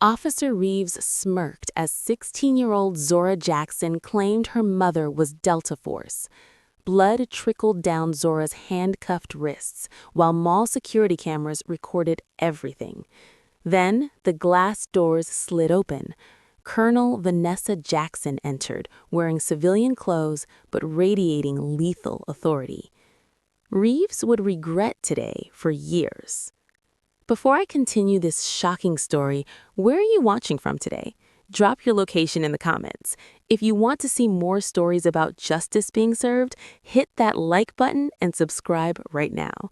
Officer Reeves smirked as 16-year-old Zora Jackson claimed her mother was Delta Force. Blood trickled down Zora's handcuffed wrists, while mall security cameras recorded everything. Then the glass doors slid open. Colonel Vanessa Jackson entered, wearing civilian clothes but radiating lethal authority. Reeves would regret today for years. Before I continue this shocking story, where are you watching from today? Drop your location in the comments. If you want to see more stories about justice being served, hit that like button and subscribe right now.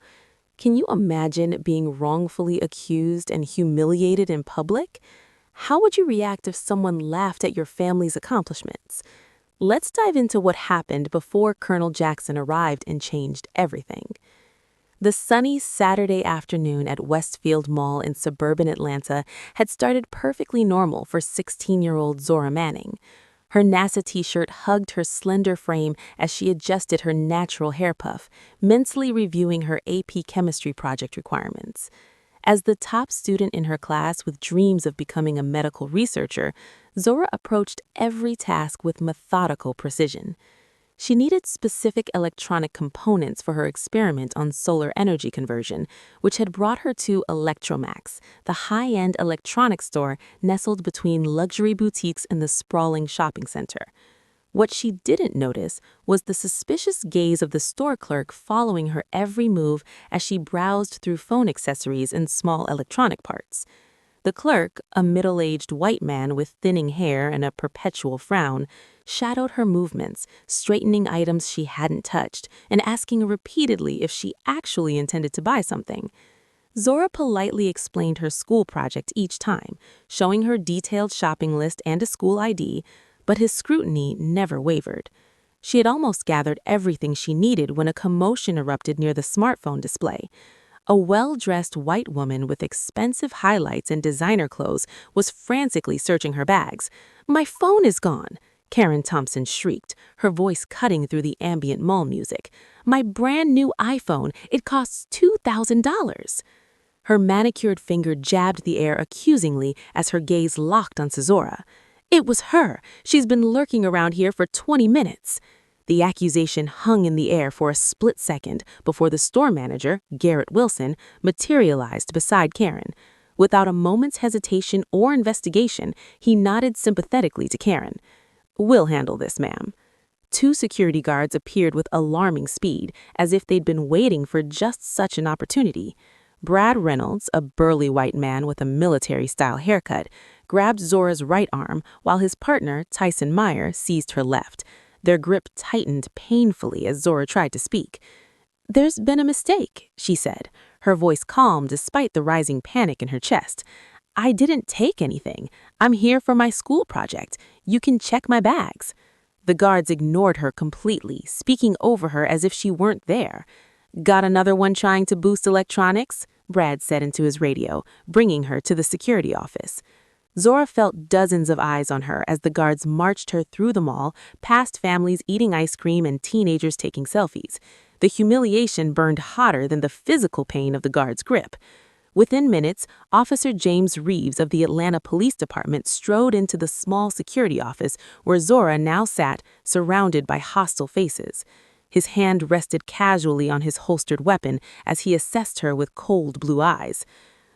Can you imagine being wrongfully accused and humiliated in public? How would you react if someone laughed at your family's accomplishments? Let's dive into what happened before Colonel Jackson arrived and changed everything. The sunny Saturday afternoon at Westfield Mall in suburban Atlanta had started perfectly normal for 16-year-old Zora Manning. Her NASA t-shirt hugged her slender frame as she adjusted her natural hair puff, mentally reviewing her AP chemistry project requirements. As the top student in her class with dreams of becoming a medical researcher, Zora approached every task with methodical precision. She needed specific electronic components for her experiment on solar energy conversion, which had brought her to Electromax, the high-end electronics store nestled between luxury boutiques in the sprawling shopping center. What she didn't notice was the suspicious gaze of the store clerk following her every move as she browsed through phone accessories and small electronic parts. The clerk, a middle-aged white man with thinning hair and a perpetual frown, shadowed her movements, straightening items she hadn't touched and asking repeatedly if she actually intended to buy something. Zora politely explained her school project each time, showing her detailed shopping list and a school ID, but his scrutiny never wavered. She had almost gathered everything she needed when a commotion erupted near the smartphone display. A well-dressed white woman with expensive highlights and designer clothes was frantically searching her bags. "My phone is gone!" Karen Thompson shrieked, her voice cutting through the ambient mall music. "My brand new iPhone, it costs $2,000. Her manicured finger jabbed the air accusingly as her gaze locked on Zora. "It was her. She's been lurking around here for 20 minutes. The accusation hung in the air for a split second before the store manager, Garrett Wilson, materialized beside Karen. Without a moment's hesitation or investigation, he nodded sympathetically to Karen. "We'll handle this, ma'am." Two security guards appeared with alarming speed, as if they'd been waiting for just such an opportunity. Brad Reynolds, a burly white man with a military-style haircut, grabbed Zora's right arm while his partner, Tyson Meyer, seized her left. Their grip tightened painfully as Zora tried to speak. "There's been a mistake," she said, her voice calm despite the rising panic in her chest. "I didn't take anything. I'm here for my school project. You can check my bags." The guards ignored her completely, speaking over her as if she weren't there. "Got another one trying to boost electronics?" Brad said into his radio, bringing her to the security office. Zora felt dozens of eyes on her as the guards marched her through the mall, past families eating ice cream and teenagers taking selfies. The humiliation burned hotter than the physical pain of the guards' grip. Within minutes, Officer James Reeves of the Atlanta Police Department strode into the small security office where Zora now sat, surrounded by hostile faces. His hand rested casually on his holstered weapon as he assessed her with cold blue eyes.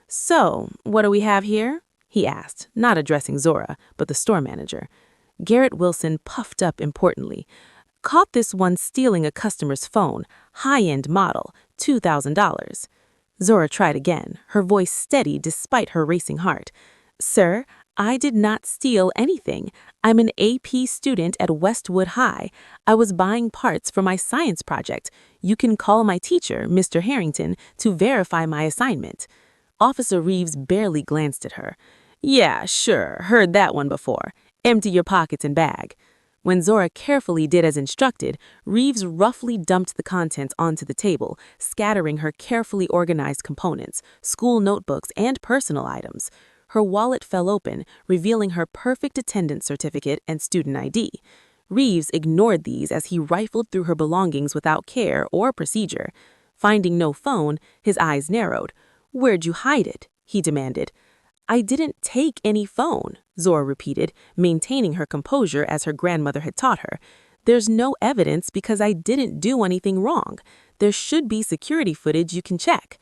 "So, what do we have here?" he asked, not addressing Zora, but the store manager. Garrett Wilson puffed up importantly. "Caught this one stealing a customer's phone, high-end model, $2,000. Zora tried again, her voice steady despite her racing heart. "Sir, I did not steal anything. I'm an AP student at Westwood High. I was buying parts for my science project. You can call my teacher, Mr. Harrington, to verify my assignment." Officer Reeves barely glanced at her. "Yeah, sure, heard that one before. Empty your pockets and bag." When Zora carefully did as instructed, Reeves roughly dumped the contents onto the table, scattering her carefully organized components, school notebooks, and personal items. Her wallet fell open, revealing her perfect attendance certificate and student ID. Reeves ignored these as he rifled through her belongings without care or procedure. Finding no phone, his eyes narrowed. "Where'd you hide it?" he demanded. I didn't take any phone, Zora repeated, maintaining her composure as her grandmother had taught her. There's no evidence because I didn't do anything wrong. There should be security footage you can check.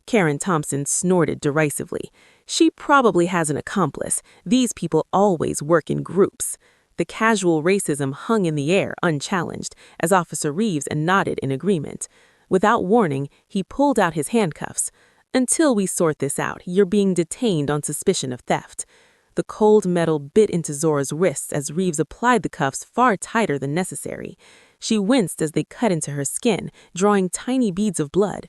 Karen Thompson snorted derisively. She probably has an accomplice. These people always work in groups. The casual racism hung in the air, unchallenged, as Officer Reeves nodded in agreement. Without warning, he pulled out his handcuffs. Until we sort this out, you're being detained on suspicion of theft. The cold metal bit into Zora's wrists as Reeves applied the cuffs far tighter than necessary. She winced as they cut into her skin, drawing tiny beads of blood.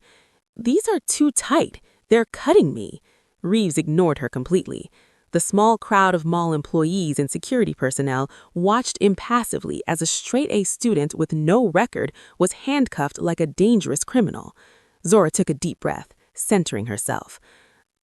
These are too tight. They're cutting me. Reeves ignored her completely. The small crowd of mall employees and security personnel watched impassively as a straight-A student with no record was handcuffed like a dangerous criminal. Zora took a deep breath, centering herself.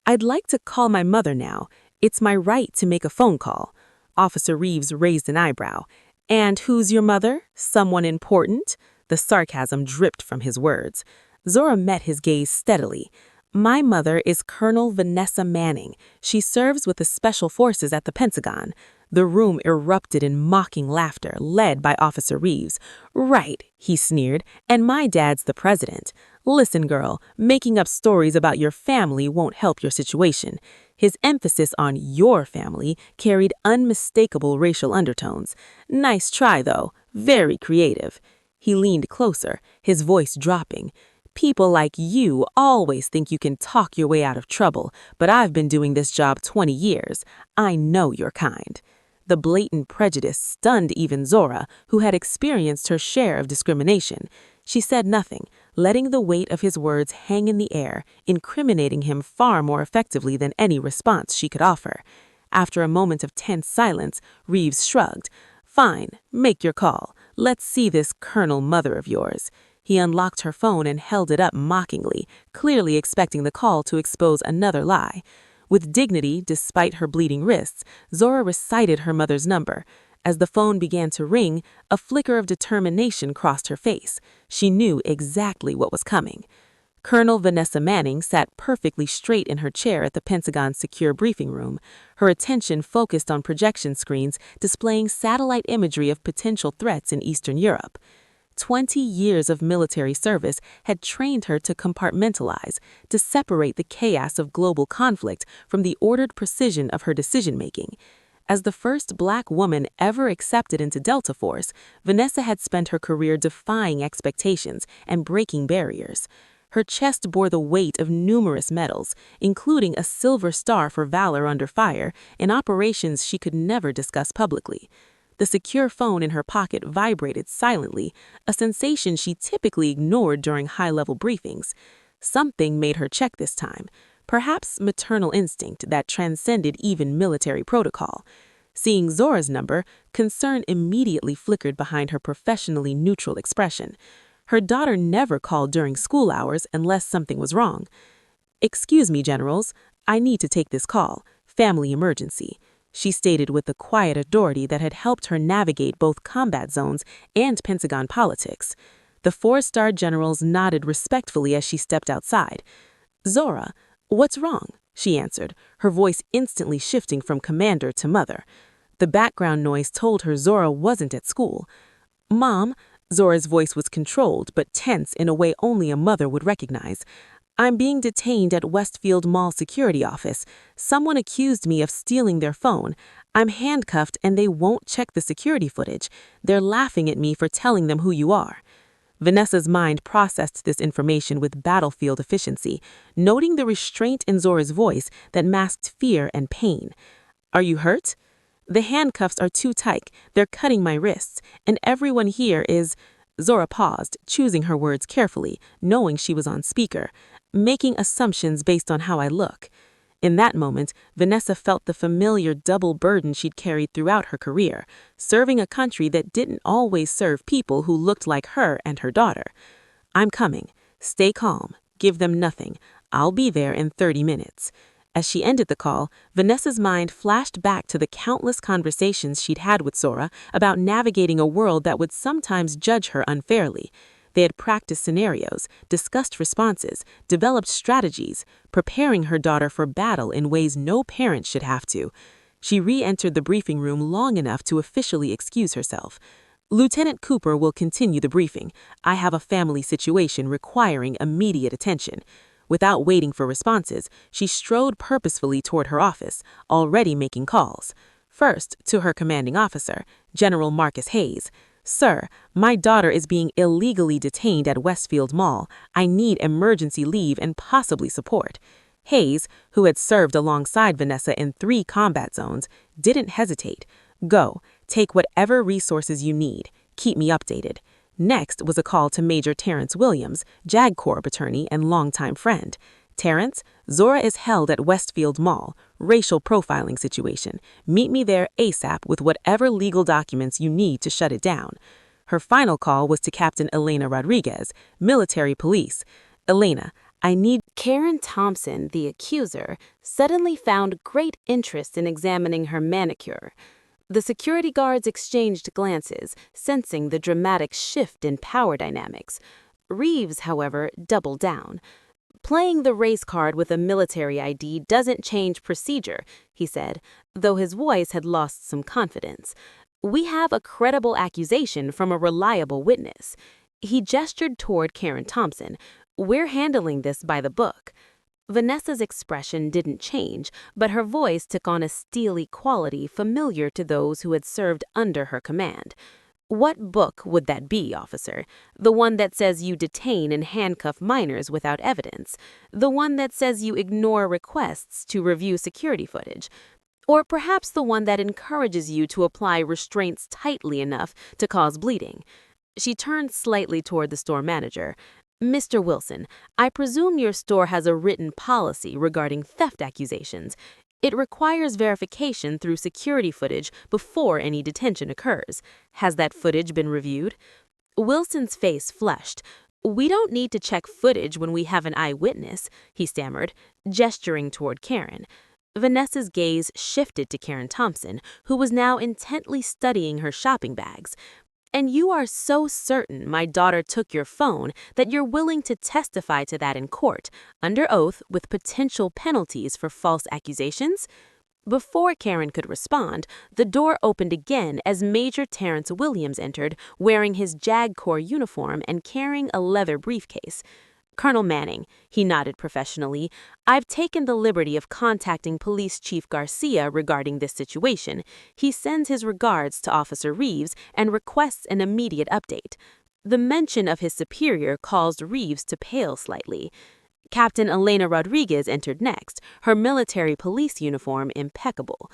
I'd like to call my mother now. It's my right to make a phone call. Officer Reeves raised an eyebrow. And who's your mother? Someone important? The sarcasm dripped from his words. Zora met his gaze steadily. My mother is Colonel Vanessa Manning. She serves with the Special Forces at the Pentagon. The room erupted in mocking laughter, led by Officer Reeves. Right, he sneered, and my dad's the president. Listen, girl, making up stories about your family won't help your situation. His emphasis on your family carried unmistakable racial undertones. Nice try, though. Very creative. He leaned closer, his voice dropping. People like you always think you can talk your way out of trouble, but I've been doing this job 20 years. I know your kind. The blatant prejudice stunned even Zora, who had experienced her share of discrimination. She said nothing, letting the weight of his words hang in the air, incriminating him far more effectively than any response she could offer. After a moment of tense silence, Reeves shrugged. Fine, make your call. Let's see this Colonel mother of yours. He unlocked her phone and held it up mockingly, clearly expecting the call to expose another lie. With dignity, despite her bleeding wrists, Zora recited her mother's number. As the phone began to ring, a flicker of determination crossed her face. She knew exactly what was coming. Colonel Vanessa Manning sat perfectly straight in her chair at the Pentagon's secure briefing room, her attention focused on projection screens displaying satellite imagery of potential threats in Eastern Europe. 20 years of military service had trained her to compartmentalize, to separate the chaos of global conflict from the ordered precision of her decision-making. As the first Black woman ever accepted into Delta Force, Vanessa had spent her career defying expectations and breaking barriers. Her chest bore the weight of numerous medals, including a Silver Star for valor under fire in operations she could never discuss publicly. The secure phone in her pocket vibrated silently, a sensation she typically ignored during high-level briefings. Something made her check this time, perhaps maternal instinct that transcended even military protocol. Seeing Zora's number, concern immediately flickered behind her professionally neutral expression. Her daughter never called during school hours unless something was wrong. "Excuse me, generals, I need to take this call. Family emergency," she stated with the quiet authority that had helped her navigate both combat zones and Pentagon politics. The four-star generals nodded respectfully as she stepped outside. "Zora, what's wrong?" she answered, her voice instantly shifting from commander to mother. The background noise told her Zora wasn't at school. "Mom," Zora's voice was controlled but tense in a way only a mother would recognize. "I'm being detained at Westfield Mall security office. Someone accused me of stealing their phone. I'm handcuffed and they won't check the security footage. They're laughing at me for telling them who you are." Vanessa's mind processed this information with battlefield efficiency, noting the restraint in Zora's voice that masked fear and pain. "Are you hurt?" "The handcuffs are too tight. They're cutting my wrists, and everyone here is—" Zora paused, choosing her words carefully, knowing she was on speaker, "making assumptions based on how I look." In that moment, Vanessa felt the familiar double burden she'd carried throughout her career, serving a country that didn't always serve people who looked like her and her daughter. "I'm coming. Stay calm. Give them nothing. I'll be there in 30 minutes. As she ended the call, Vanessa's mind flashed back to the countless conversations she'd had with Zora about navigating a world that would sometimes judge her unfairly. They had practiced scenarios, discussed responses, developed strategies, preparing her daughter for battle in ways no parent should have to. She re-entered the briefing room long enough to officially excuse herself. "Lieutenant Cooper will continue the briefing. I have a family situation requiring immediate attention." Without waiting for responses, she strode purposefully toward her office, already making calls. First, to her commanding officer, General Marcus Hayes. "Sir, my daughter is being illegally detained at Westfield Mall. I need emergency leave and possibly support." Hayes, who had served alongside Vanessa in 3 combat zones, didn't hesitate. "Go, take whatever resources you need. Keep me updated." Next was a call to Major Terrence Williams, JAG Corps attorney and longtime friend. "Terrence, Zora is held at Westfield Mall. Racial profiling situation. Meet me there ASAP with whatever legal documents you need to shut it down." Her final call was to Captain Elena Rodriguez, military police. "Elena, I need..." Karen Thompson, the accuser, suddenly found great interest in examining her manicure. The security guards exchanged glances, sensing the dramatic shift in power dynamics. Reeves, however, doubled down. "Playing the race card with a military ID doesn't change procedure," he said, though his voice had lost some confidence. "We have a credible accusation from a reliable witness." He gestured toward Karen Thompson. "We're handling this by the book." Vanessa's expression didn't change, but her voice took on a steely quality familiar to those who had served under her command. "What book would that be, officer? The one that says you detain and handcuff minors without evidence? The one that says you ignore requests to review security footage? Or perhaps the one that encourages you to apply restraints tightly enough to cause bleeding?" She turned slightly toward the store manager. "Mr. Wilson, I presume your store has a written policy regarding theft accusations. It requires verification through security footage before any detention occurs. Has that footage been reviewed?" Wilson's face flushed. "We don't need to check footage when we have an eyewitness," he stammered, gesturing toward Karen. Vanessa's gaze shifted to Karen Thompson, who was now intently studying her shopping bags. "And you are so certain my daughter took your phone that you're willing to testify to that in court, under oath with potential penalties for false accusations?" Before Karen could respond, the door opened again as Major Terrence Williams entered, wearing his JAG Corps uniform and carrying a leather briefcase. "Colonel Manning," he nodded professionally, "I've taken the liberty of contacting Police Chief Garcia regarding this situation. He sends his regards to Officer Reeves and requests an immediate update." The mention of his superior caused Reeves to pale slightly. Captain Elena Rodriguez entered next, her military police uniform impeccable.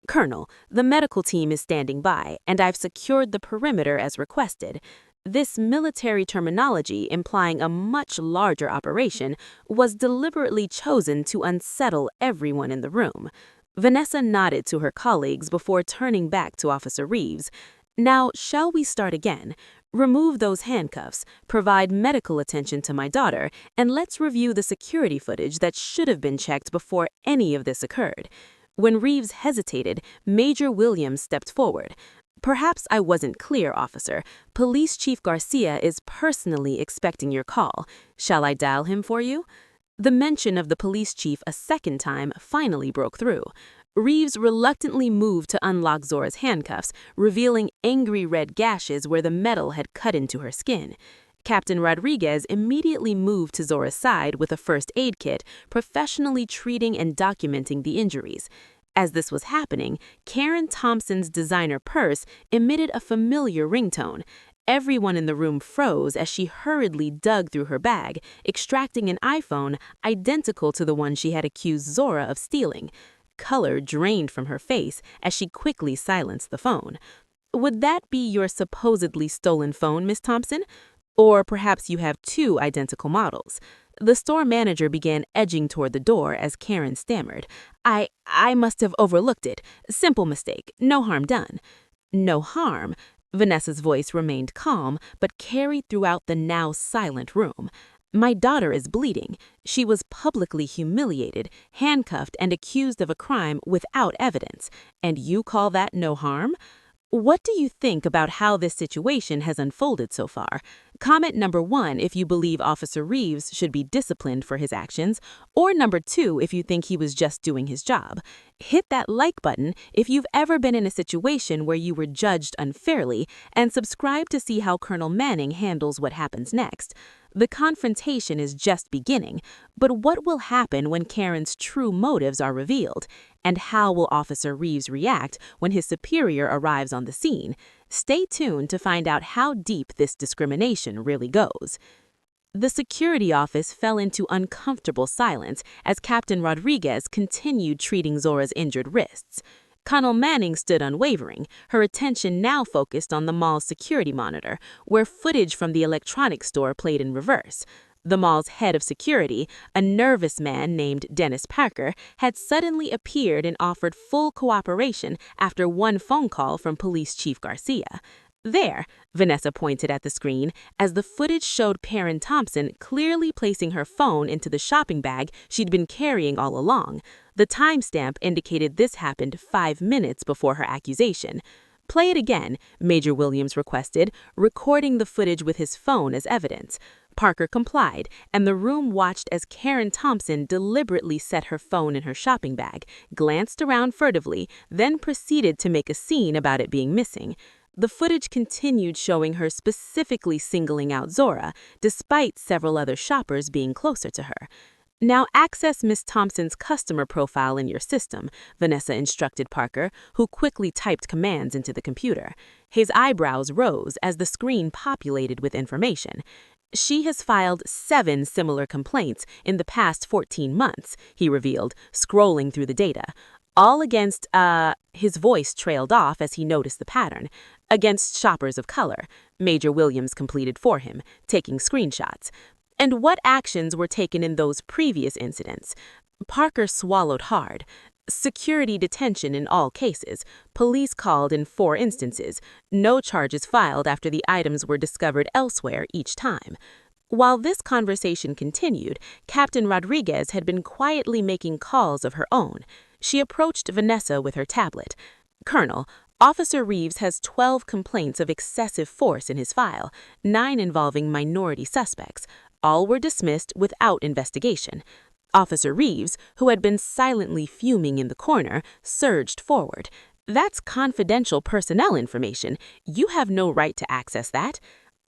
"Colonel, the medical team is standing by, and I've secured the perimeter as requested." This military terminology, implying a much larger operation, was deliberately chosen to unsettle everyone in the room. Vanessa nodded to her colleagues before turning back to Officer Reeves. "Now, shall we start again? Remove those handcuffs, provide medical attention to my daughter, and let's review the security footage that should have been checked before any of this occurred." When Reeves hesitated, Major Williams stepped forward. "Perhaps I wasn't clear, officer. Police Chief Garcia is personally expecting your call. Shall I dial him for you?" The mention of the police chief a second time finally broke through. Reeves reluctantly moved to unlock Zora's handcuffs, revealing angry red gashes where the metal had cut into her skin. Captain Rodriguez immediately moved to Zora's side with a first aid kit, professionally treating and documenting the injuries. As this was happening, Karen Thompson's designer purse emitted a familiar ringtone. Everyone in the room froze as she hurriedly dug through her bag, extracting an iPhone identical to the one she had accused Zora of stealing. Color drained from her face as she quickly silenced the phone. "Would that be your supposedly stolen phone, Miss Thompson? Or perhaps you have 2 identical models?" The store manager began edging toward the door as Karen stammered. I must have overlooked it. Simple mistake. No harm done." "No harm?" Vanessa's voice remained calm, but carried throughout the now silent room. "My daughter is bleeding. She was publicly humiliated, handcuffed, and accused of a crime without evidence. And you call that no harm? What do you think about how this situation has unfolded so far? Comment number 1 if you believe Officer Reeves should be disciplined for his actions, or number 2 if you think he was just doing his job. Hit that like button if you've ever been in a situation where you were judged unfairly, and subscribe to see how Colonel Manning handles what happens next. The confrontation is just beginning, but what will happen when Karen's true motives are revealed? And how will Officer Reeves react when his superior arrives on the scene? Stay tuned to find out how deep this discrimination really goes. The security office fell into uncomfortable silence as Captain Rodriguez continued treating Zora's injured wrists. Colonel Manning stood unwavering, her attention now focused on the mall's security monitor, where footage from the electronics store played in reverse. The mall's head of security, a nervous man named Dennis Parker, had suddenly appeared and offered full cooperation after one phone call from Police Chief Garcia. There, Vanessa pointed at the screen as the footage showed Karen Thompson clearly placing her phone into the shopping bag she'd been carrying all along. The timestamp indicated this happened 5 minutes before her accusation. "Play it again," Major Williams requested, recording the footage with his phone as evidence. Parker complied, and the room watched as Karen Thompson deliberately set her phone in her shopping bag, glanced around furtively, then proceeded to make a scene about it being missing. The footage continued showing her specifically singling out Zora, despite several other shoppers being closer to her. "Now access Miss Thompson's customer profile in your system," Vanessa instructed Parker, who quickly typed commands into the computer. His eyebrows rose as the screen populated with information. "She has filed 7 similar complaints in the past 14 months, he revealed, scrolling through the data. "All against, his voice trailed off as he noticed the pattern. "Against shoppers of color," Major Williams completed for him, taking screenshots. "And what actions were taken in those previous incidents?" Parker swallowed hard. "Security detention in all cases. Police called in 4 instances. No charges filed after the items were discovered elsewhere each time." While this conversation continued, Captain Rodriguez had been quietly making calls of her own. She approached Vanessa with her tablet. "Colonel, Officer Reeves has 12 complaints of excessive force in his file, 9 involving minority suspects. All were dismissed without investigation." Officer Reeves, who had been silently fuming in the corner, surged forward. "That's confidential personnel information. You have no right to access that."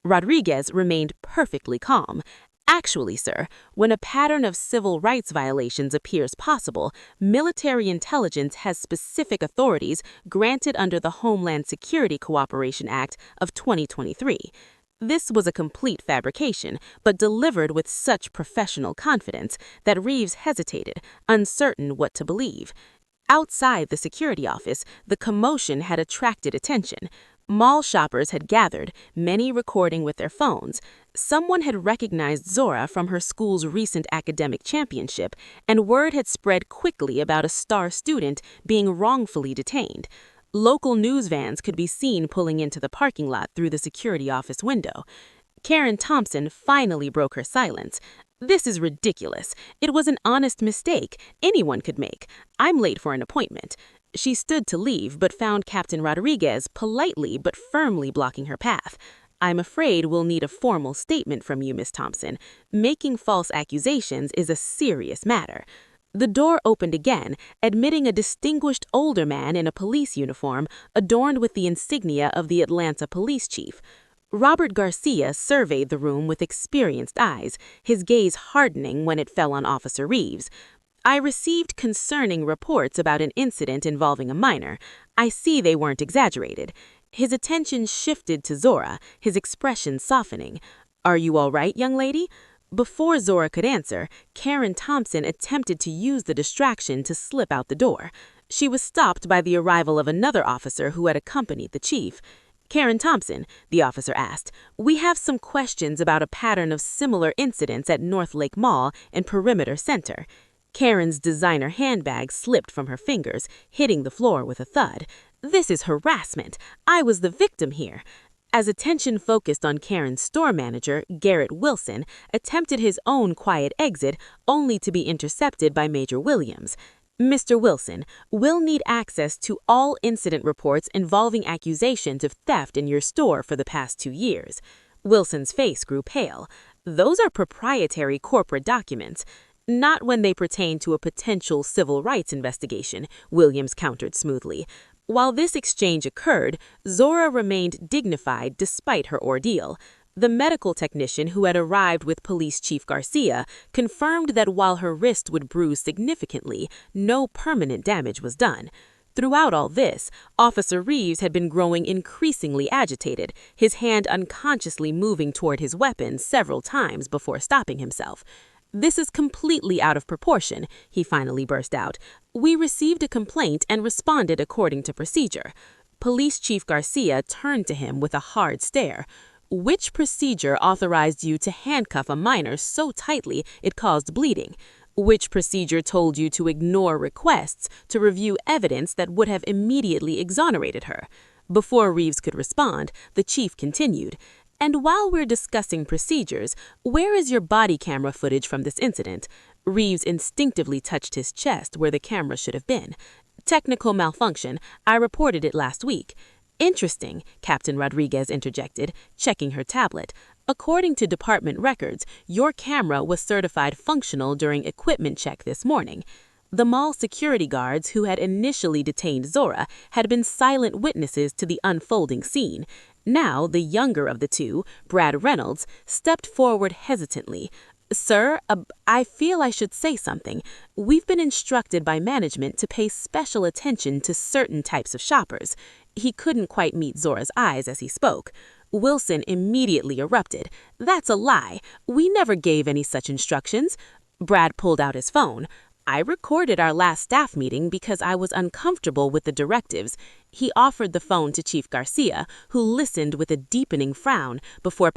Rodriguez remained perfectly calm. "Actually, sir, when a pattern of civil rights violations appears possible, military intelligence has specific authorities granted under the Homeland Security Cooperation Act of 2023. This was a complete fabrication, but delivered with such professional confidence that Reeves hesitated, uncertain what to believe. Outside the security office, the commotion had attracted attention. Mall shoppers had gathered, many recording with their phones. Someone had recognized Zora from her school's recent academic championship, and word had spread quickly about a star student being wrongfully detained. Local news vans could be seen pulling into the parking lot through the security office window. Karen Thompson finally broke her silence. "This is ridiculous. It was an honest mistake anyone could make. I'm late for an appointment." She stood to leave, but found Captain Rodriguez politely but firmly blocking her path. "I'm afraid we'll need a formal statement from you, Miss Thompson. Making false accusations is a serious matter." The door opened again, admitting a distinguished older man in a police uniform adorned with the insignia of the Atlanta police chief. Robert Garcia surveyed the room with experienced eyes, his gaze hardening when it fell on Officer Reeves. "I received concerning reports about an incident involving a minor. I see they weren't exaggerated." His attention shifted to Zora, his expression softening. "Are you all right, young lady?" Before Zora could answer, Karen Thompson attempted to use the distraction to slip out the door. She was stopped by the arrival of another officer who had accompanied the chief. "Karen Thompson," the officer asked, "we have some questions about a pattern of similar incidents at North Lake Mall and Perimeter Center." Karen's designer handbag slipped from her fingers, hitting the floor with a thud. "This is harassment. I was the victim here." As attention focused on Karen's store manager, Garrett Wilson, attempted his own quiet exit only to be intercepted by Major Williams. "Mr. Wilson, we'll need access to all incident reports involving accusations of theft in your store for the past 2 years." Wilson's face grew pale. Those are proprietary corporate documents. Not when they pertain to a potential civil rights investigation, Williams countered smoothly. While this exchange occurred, Zora remained dignified despite her ordeal. The medical technician who had arrived with Police Chief Garcia confirmed that while her wrist would bruise significantly, no permanent damage was done. Throughout all this, Officer Reeves had been growing increasingly agitated, his hand unconsciously moving toward his weapon several times before stopping himself. "This is completely out of proportion," he finally burst out. "We received a complaint and responded according to procedure." Police Chief Garcia turned to him with a hard stare. "Which procedure authorized you to handcuff a minor so tightly it caused bleeding? Which procedure told you to ignore requests to review evidence that would have immediately exonerated her?" Before Reeves could respond, the chief continued, "And while we're discussing procedures, where is your body camera footage from this incident?" Reeves instinctively touched his chest where the camera should have been. "Technical malfunction. I reported it last week." "Interesting," Captain Rodriguez interjected, checking her tablet. "According to department records, your camera was certified functional during equipment check this morning." The mall security guards who had initially detained Zora had been silent witnesses to the unfolding scene. Now, the younger of the two, Brad Reynolds, stepped forward hesitantly. "Sir, I feel I should say something. We've been instructed by management to pay special attention to certain types of shoppers." He couldn't quite meet Zora's eyes as he spoke. Wilson immediately erupted. "That's a lie. We never gave any such instructions." Brad pulled out his phone. "I recorded our last staff meeting because I was uncomfortable with the directives." He offered the phone to Chief Garcia, who listened with a deepening frown before